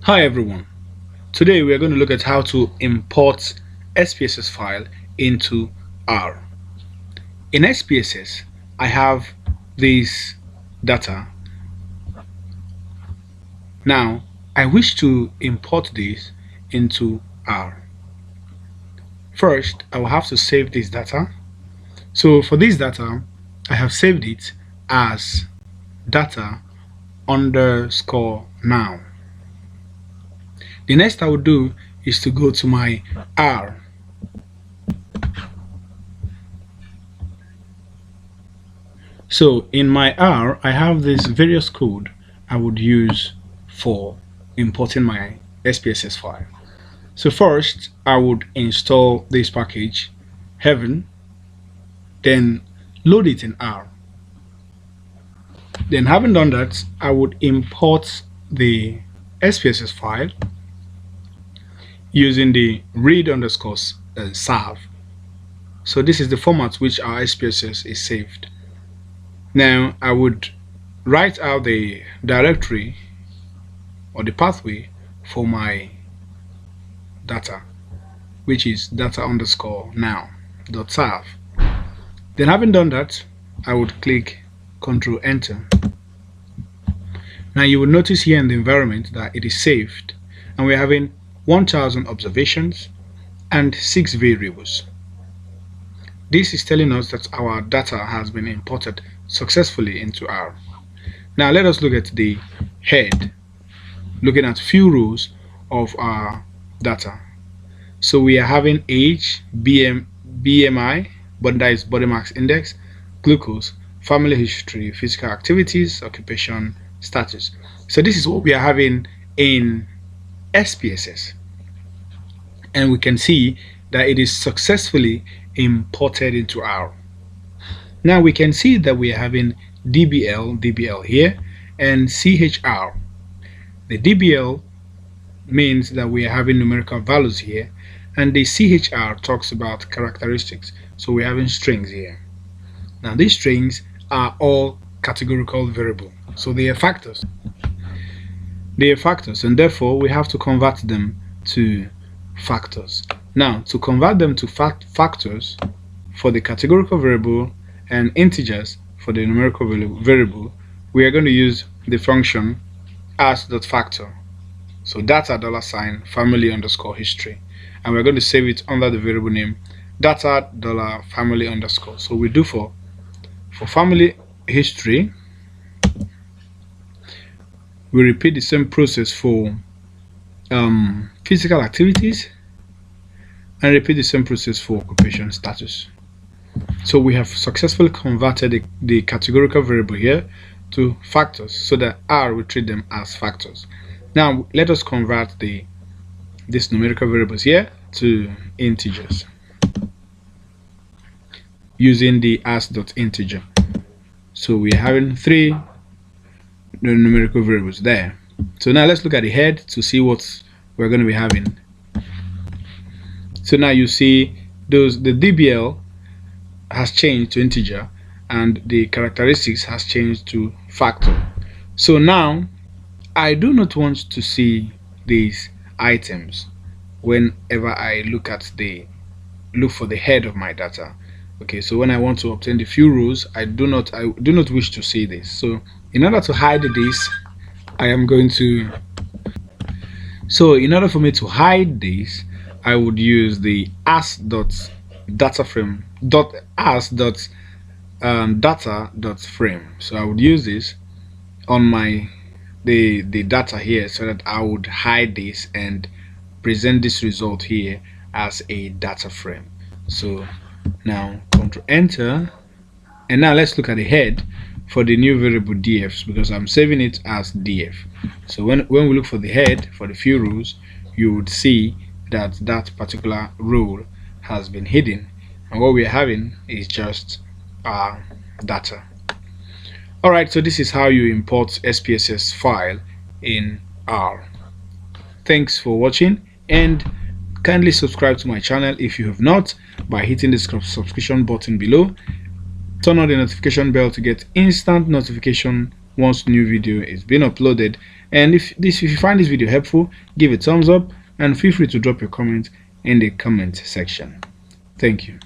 Hi everyone. Today we are going to look at how to import SPSS file into R. In SPSS, I have this data. Now, I wish to import this into R. First, I will have to save this data. So for this data, I have saved it as data underscore now. The next I will do is to go to my R. So in my R, I have this various code I would use for importing my SPSS file. So first, I would install this package, Heaven, then load it in R. Then having done that, I would import the SPSS file using the read underscore salve. So this is the format which our SPSS is saved. Now I would write out the directory or the pathway for my data, which is data underscore now dot salve. Then having done that, I would click Ctrl Enter. Now you will notice here in the environment that it is saved, and we're having 1000 observations and 6 variables. This is telling us that our data has been imported successfully into R. Now let us look at the head, looking at few rows of our data. So we are having age, BMI, but that is body mass index, glucose, family history, physical activities, occupation, status. So this is what we are having in SPSS, and we can see that it is successfully imported into R. Now we can see that we are having DBL here, and CHR. The DBL means that we are having numerical values here, and the CHR talks about characteristics. So we're having strings here. Now these strings are all categorical variable, so they are factors. And therefore we have to convert them to factors. Now to convert them to factors for the categorical variable and integers for the numerical variable, we are going to use the function as.factor. So data $family underscore history, and we're going to save it under the variable name data $family underscore. So we do for family history, we repeat the same process for physical activities, and repeat the same process for occupation status. So we have successfully converted the categorical variable here to factors, so that R will treat them as factors. Now let us convert these numerical variables here to integers using the as.integer. So we're having 3 numerical variables there. So now let's look at the head to see what we're going to be having. So now you see the DBL has changed to integer, and the characteristics has changed to factor. So now I do not want to see these items whenever I look for the head of my data. Okay, so when I want to obtain the few rows, I do not wish to see this. So in order to hide this, in order for me to hide this, I would use the as.dataframe data.frame. So I would use this on the data here, so that I would hide this and present this result here as a data frame. So now Ctrl Enter, and now let's look at the head for the new variable dfs, because I'm saving it as df. So when we look for the head for the few rows, you would see that that particular row has been hidden, and what we're having is just our data. Alright, so this is how you import SPSS file in R. Thanks for watching, and kindly subscribe to my channel if you have not by hitting the subscription button below. Turn on the notification bell to get instant notification once new video is being uploaded. And if you find this video helpful, give a thumbs up and feel free to drop your comment in the comment section. Thank you.